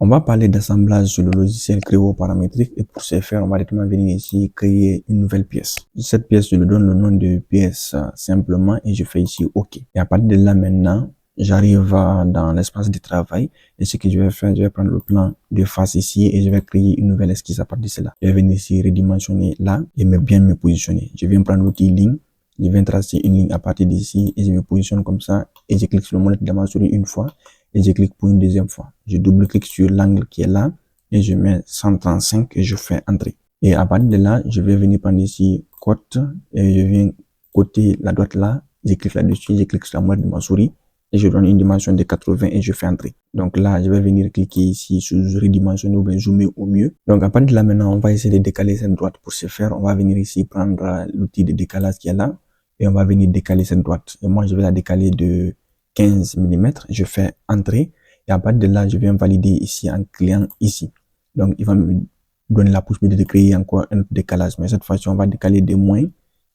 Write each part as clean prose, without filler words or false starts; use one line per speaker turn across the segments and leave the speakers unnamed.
On va parler d'assemblage sur le logiciel Creo paramétrique et pour ce faire, on va directement venir ici créer une nouvelle pièce. Cette pièce, je lui donne le nom de pièce simplement et je fais ici OK. Et à partir de là maintenant, j'arrive dans l'espace de travail et ce que je vais faire, je vais prendre le plan de face ici et je vais créer une nouvelle esquisse à partir de cela. Je vais venir ici redimensionner là et bien me positionner. Je viens prendre l'outil ligne. Je viens tracer une ligne à partir d'ici et je me positionne comme ça et je clique sur le molette de ma souris une fois et je clique pour une deuxième fois. Je double-clique sur l'angle qui est là et je mets 135 et je fais entrer. Et à partir de là, je vais venir prendre ici cote et je viens côté la droite là, je clique là-dessus, je clique sur la molette de ma souris et je donne une dimension de 80 et je fais entrer. Donc là, je vais venir cliquer ici sur redimensionner ou bien zoomer au mieux. Donc à partir de là maintenant, on va essayer de décaler cette droite. Pour ce faire, on va venir ici prendre l'outil de décalage qui est là et on va venir décaler cette droite. Et moi, je vais la décaler de 15 mm, je fais entrer et à partir de là, je viens valider ici en cliquant ici. Donc, il va me donner la possibilité de créer encore un décalage, mais cette fois-ci, on va décaler de moins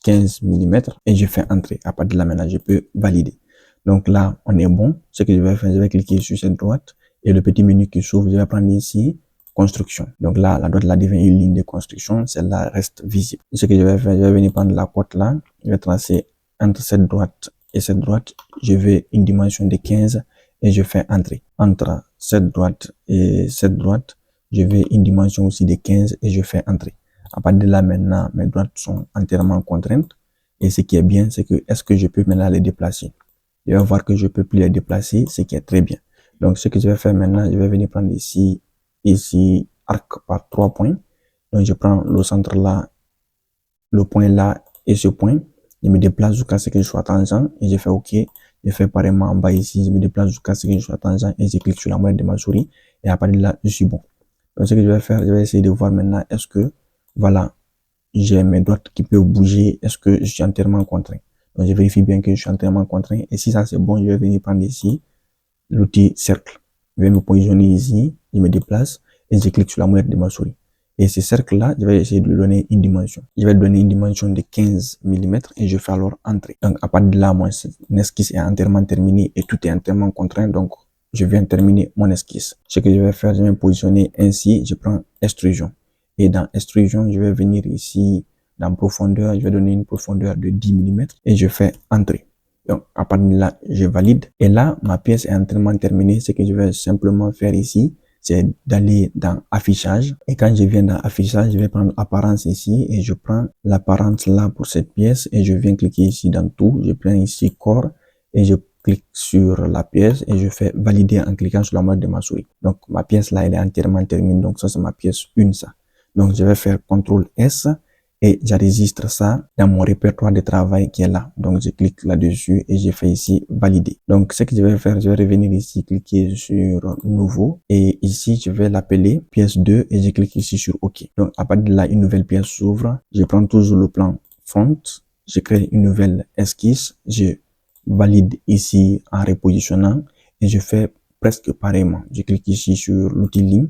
15 mm et je fais entrer. À partir de là, maintenant, je peux valider. Donc là, on est bon. Ce que je vais faire, je vais cliquer sur cette droite et le petit menu qui s'ouvre, je vais prendre ici construction. Donc là, la droite là devient une ligne de construction, celle-là reste visible. Ce que je vais faire, je vais venir prendre la cote là, je vais tracer entre cette droite et cette droite, je vais une dimension de 15 et je fais entrer. Entre cette droite et cette droite, je vais une dimension aussi de 15 et je fais entrer. À partir de là, maintenant, mes droites sont entièrement contraintes. Et ce qui est bien, c'est que est-ce que je peux maintenant les déplacer? Je vais voir que je peux plus les déplacer, ce qui est très bien. Donc, ce que je vais faire maintenant, je vais venir prendre ici, arc par 3 points. Donc, je prends le centre là, le point là et ce point. Je me déplace jusqu'à ce que je sois tangent et je fais OK. Je fais pareillement en bas ici, je me déplace jusqu'à ce que je sois tangent et je clique sur la molette de ma souris et à partir de là, je suis bon. Donc, ce que je vais faire, je vais essayer de voir maintenant, est-ce que, voilà, j'ai mes droites qui peuvent bouger, est-ce que je suis entièrement contraint. Donc, je vérifie bien que je suis entièrement contraint et si ça c'est bon, je vais venir prendre ici l'outil cercle. Je vais me positionner ici, je me déplace et je clique sur la molette de ma souris. Et ce cercle-là, je vais essayer de lui donner une dimension. Je vais donner une dimension de 15 mm et je fais alors entrer. Donc, à partir de là, mon esquisse est entièrement terminée et tout est entièrement contraint. Donc, je viens terminer mon esquisse. Ce que je vais faire, je vais me positionner ainsi. Je prends extrusion. Et dans extrusion, je vais venir ici dans profondeur. Je vais donner une profondeur de 10 mm et je fais entrer. Donc, à partir de là, je valide. Et là, ma pièce est entièrement terminée. Ce que je vais simplement faire ici, c'est d'aller dans affichage. Et quand je viens dans affichage, je vais prendre apparence ici et je prends l'apparence là pour cette pièce et je viens cliquer ici dans tout. Je prends ici corps et je clique sur la pièce et je fais valider en cliquant sur la molette de ma souris. Donc, ma pièce là, elle est entièrement terminée. Donc, ça, c'est ma pièce 1, ça. Donc, je vais faire CTRL S et j'enregistre ça dans mon répertoire de travail qui est là. Donc, je clique là-dessus et je fais ici valider. Donc, ce que je vais faire, je vais revenir ici, cliquer sur nouveau et ici, je vais l'appeler pièce 2 et je clique ici sur OK. Donc, à partir de là, une nouvelle pièce s'ouvre. Je prends toujours le plan font, je crée une nouvelle esquisse, je valide ici en repositionnant et je fais presque pareillement. Je clique ici sur l'outil ligne,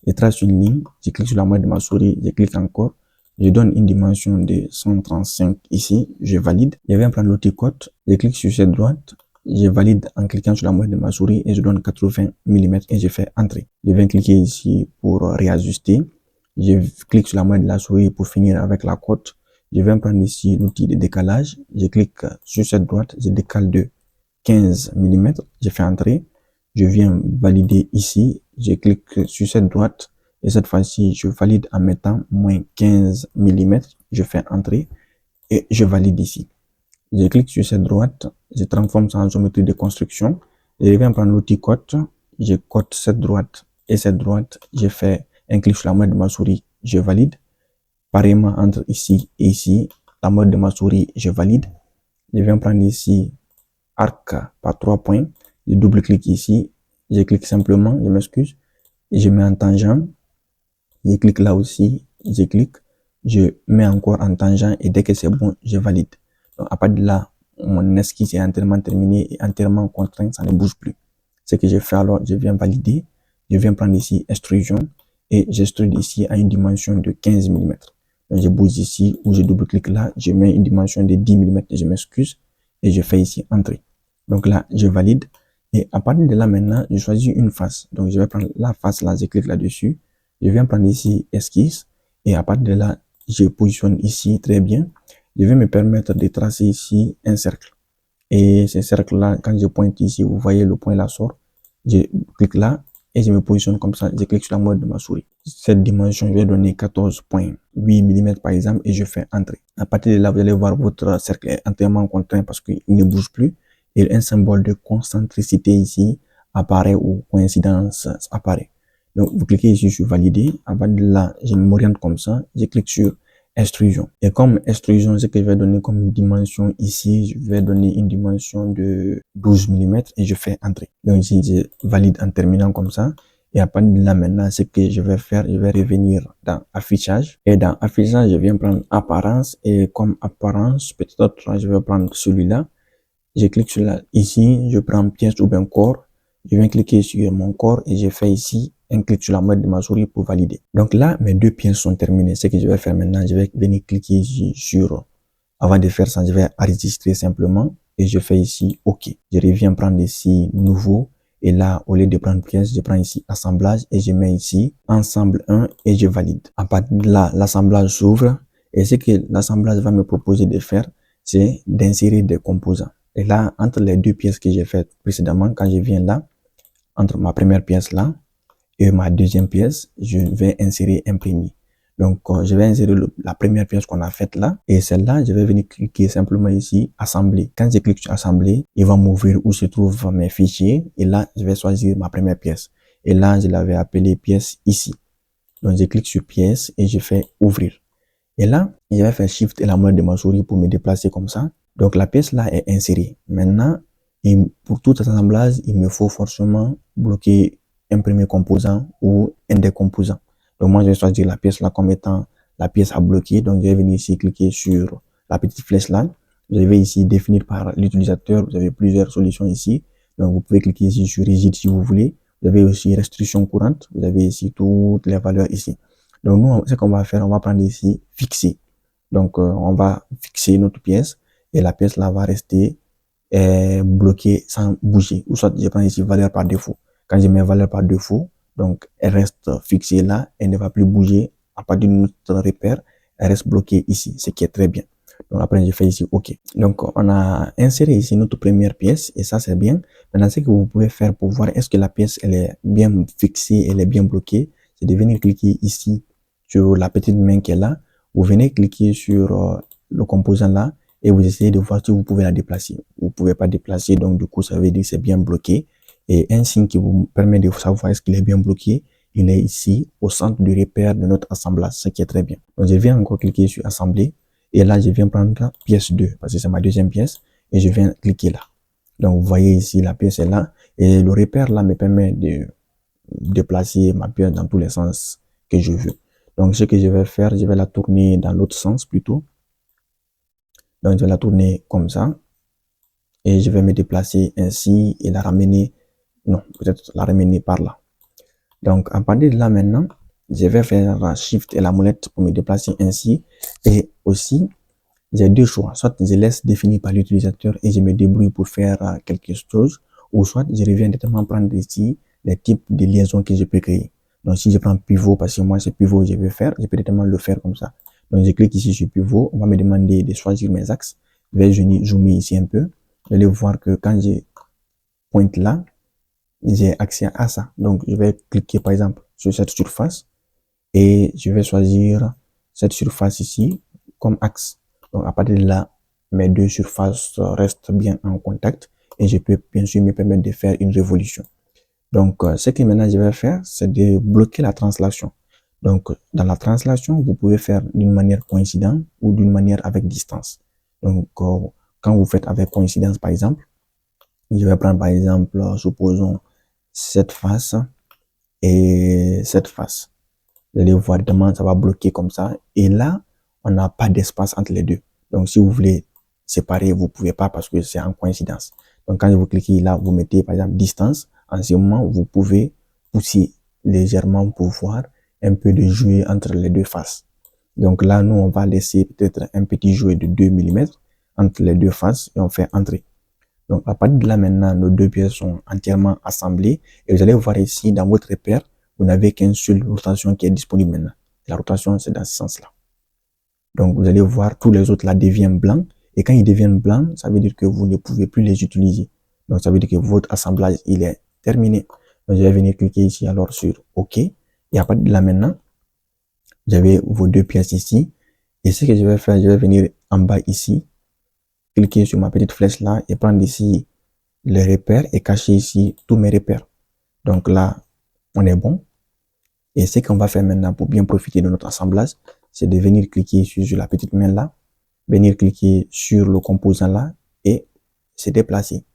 je trace une ligne, je clique sur la molette de ma souris, je clique encore. Je donne une dimension de 135 ici, je valide. Je viens prendre l'outil cote, je clique sur cette droite, je valide en cliquant sur la molette de ma souris et je donne 80 mm et je fais entrer. Je viens cliquer ici pour réajuster. Je clique sur la molette de la souris pour finir avec la cote. Je viens prendre ici l'outil de décalage. Je clique sur cette droite, je décale de 15 mm, je fais entrer. Je viens valider ici, je clique sur cette droite. Et cette fois-ci, je valide en mettant moins 15 mm. Je fais entrer et je valide ici. Je clique sur cette droite. Je transforme ça en géométrie de construction. Je viens prendre l'outil cote. Je cote cette droite et cette droite. Je fais un clic sur la molette de ma souris. Je valide. Pareillement entre ici et ici. La molette de ma souris, je valide. Je viens prendre ici arc par 3 points. Je double-clique ici. Je clique simplement. Je m'excuse. Et je mets en tangent. Je clique là aussi, je clique, je mets encore en tangent et dès que c'est bon, je valide. Donc, à partir de là, mon esquisse est entièrement terminée et entièrement contraint, ça ne bouge plus. Ce que je fais alors, je viens valider, je viens prendre ici extrusion et j'extrude ici à une dimension de 15 mm. Donc, je bouge ici ou je double-clique là, je mets une dimension de 10 mm, je m'excuse et je fais ici entrer. Donc là, je valide. Et à partir de là, maintenant, je choisis une face. Donc, je vais prendre la face là, je clique là-dessus. Je viens prendre ici esquisse. Et à partir de là, je positionne ici très bien. Je vais me permettre de tracer ici un cercle. Et ce cercle-là, quand je pointe ici, vous voyez le point là sort. Je clique là et je me positionne comme ça. Je clique sur la molette de ma souris. Cette dimension, je vais donner 14,8 mm par exemple et je fais entrer. À partir de là, vous allez voir votre cercle est entièrement contraint parce qu'il ne bouge plus. Et un symbole de concentricité ici apparaît ou coïncidence apparaît. Donc, vous cliquez ici sur valider. À partir de là, je m'oriente comme ça. Je clique sur extrusion. Et comme extrusion, ce que je vais donner comme dimension ici, je vais donner une dimension de 12 mm et je fais entrer. Donc ici, je valide en terminant comme ça. Et à partir de là, maintenant, ce que je vais faire, je vais revenir dans affichage. Et dans affichage, je viens prendre apparence. Et comme apparence, peut-être je vais prendre celui-là. Je clique sur là. Ici, je prends pièce ou bien corps. Je viens cliquer sur mon corps et je fais ici un clic sur la molette de ma souris pour valider. Donc là, mes deux pièces sont terminées. Ce que je vais faire maintenant, je vais venir cliquer ici sur, avant de faire ça, je vais enregistrer simplement et je fais ici OK. Je reviens prendre ici nouveau et là, au lieu de prendre pièce, je prends ici assemblage et je mets ici ensemble 1 et je valide. À partir de là, l'assemblage s'ouvre et ce que l'assemblage va me proposer de faire, c'est d'insérer des composants. Et là, entre les deux pièces que j'ai faites précédemment, quand je viens là, entre ma première pièce là et ma deuxième pièce, je vais insérer imprimer. Donc, je vais insérer la première pièce qu'on a faite là. Et celle-là, je vais venir cliquer simplement ici, assembler. Quand je clique sur assembler, il va m'ouvrir où se trouvent mes fichiers. Et là, je vais choisir ma première pièce. Et là, je l'avais appelée pièce ici. Donc, je clique sur pièce et je fais ouvrir. Et là, je vais faire Shift et la molette de ma souris pour me déplacer comme ça. Donc, la pièce là est insérée. Maintenant, pour tout assemblage, il me faut forcément bloquer un premier composant ou un des composants. Donc, moi, je vais choisir la pièce là comme étant la pièce à bloquer. Donc, je vais venir ici cliquer sur la petite flèche là. Je vais ici définir par l'utilisateur. Vous avez plusieurs solutions ici. Donc, vous pouvez cliquer ici sur rigide si vous voulez. Vous avez aussi restriction courante. Vous avez ici toutes les valeurs ici. Donc, nous, ce qu'on va faire, on va prendre ici fixer. Donc, on va fixer notre pièce et la pièce là va rester bloquée sans bouger. Ou soit, je prends ici valeur par défaut. Quand je mets valeur par défaut, donc, elle reste fixée là, elle ne va plus bouger. À partir de notre repère, elle reste bloquée ici, ce qui est très bien. Donc, après, je fais ici OK. Donc, on a inséré ici notre première pièce et ça, c'est bien. Maintenant, ce que vous pouvez faire pour voir est-ce que la pièce, elle est bien fixée, elle est bien bloquée, c'est de venir cliquer ici sur la petite main qui est là. Vous venez cliquer sur le composant là et vous essayez de voir si vous pouvez la déplacer. Vous ne pouvez pas déplacer, donc du coup, ça veut dire que c'est bien bloqué. Et un signe qui vous permet de savoir est-ce qu'il est bien bloqué, il est ici au centre du repère de notre assemblage, ce qui est très bien. Donc, je viens encore cliquer sur assembler et là, je viens prendre pièce 2 parce que c'est ma deuxième pièce et je viens cliquer là. Donc, vous voyez ici, la pièce est là et le repère là me permet de déplacer ma pièce dans tous les sens que je veux. Donc, ce que je vais faire, je vais la tourner dans l'autre sens plutôt. Donc, je vais la tourner comme ça. Et je vais me déplacer ainsi et la ramener, non, peut-être la ramener par là. Donc, à partir de là maintenant, je vais faire Shift et la molette pour me déplacer ainsi. Et aussi, j'ai deux choix. Soit je laisse définir par l'utilisateur et je me débrouille pour faire quelque chose. Ou soit je reviens directement prendre ici les types de liaisons que je peux créer. Donc, si je prends pivot, parce que moi, c'est pivot que je vais faire, je peux directement le faire comme ça. Donc, je clique ici sur pivot. On va me demander de choisir mes axes. Je vais zoomer ici un peu. Vous allez voir que quand je pointe là, j'ai accès à ça. Donc, je vais cliquer par exemple sur cette surface et je vais choisir cette surface ici comme axe. Donc, à partir de là, mes deux surfaces restent bien en contact et je peux bien sûr me permettre de faire une révolution. Donc, ce que maintenant je vais faire, c'est de bloquer la translation. Donc, dans la translation, vous pouvez faire d'une manière coïncidente ou d'une manière avec distance. Donc, quand vous faites avec coïncidence, par exemple, je vais prendre par exemple, supposons cette face et cette face. Vous allez voir directement, ça va bloquer comme ça. Et là, on n'a pas d'espace entre les deux. Donc, si vous voulez séparer, vous pouvez pas parce que c'est en coïncidence. Donc, quand vous cliquez là, vous mettez par exemple distance. En ce moment, vous pouvez pousser légèrement pour voir un peu de jouer entre les deux faces. Donc là, nous, on va laisser peut-être un petit jouet de 2 mm entre les deux faces et on fait entrer. Donc, à partir de là, maintenant, nos deux pièces sont entièrement assemblées. Et vous allez voir ici, dans votre repère, vous n'avez qu'une seule rotation qui est disponible maintenant. La rotation, c'est dans ce sens-là. Donc, vous allez voir, tous les autres là deviennent blancs. Et quand ils deviennent blancs, ça veut dire que vous ne pouvez plus les utiliser. Donc, ça veut dire que votre assemblage, il est terminé. Donc, je vais venir cliquer ici alors sur OK. Et à partir de là maintenant, vous avez vos deux pièces ici. Et ce que je vais faire, je vais venir en bas ici, cliquer sur ma petite flèche là et prendre ici les repères et cacher ici tous mes repères. Donc là, on est bon. Et ce qu'on va faire maintenant pour bien profiter de notre assemblage, c'est de venir cliquer sur la petite main là, venir cliquer sur le composant là et se déplacer.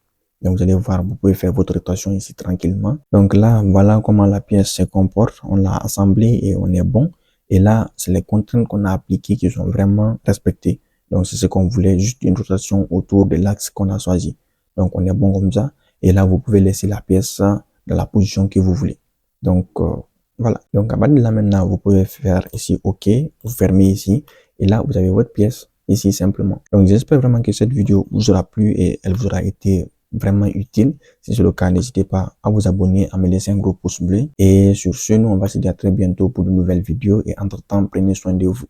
Donc vous allez voir, vous pouvez faire votre rotation ici tranquillement. Donc là, voilà comment la pièce se comporte. On l'a assemblée et on est bon. Et là, c'est les contraintes qu'on a appliquées qui sont vraiment respectées. Donc c'est ce qu'on voulait, juste une rotation autour de l'axe qu'on a choisi. Donc on est bon comme ça. Et là, vous pouvez laisser la pièce dans la position que vous voulez. Donc voilà. Donc à partir de là maintenant, vous pouvez faire ici OK. Vous fermez ici. Et là, vous avez votre pièce ici simplement. Donc j'espère vraiment que cette vidéo vous aura plu et elle vous aura été vraiment utile. Si c'est le cas, n'hésitez pas à vous abonner, à me laisser un gros pouce bleu. Et sur ce, nous, on va se dire à très bientôt pour de nouvelles vidéos. Et entre-temps, prenez soin de vous.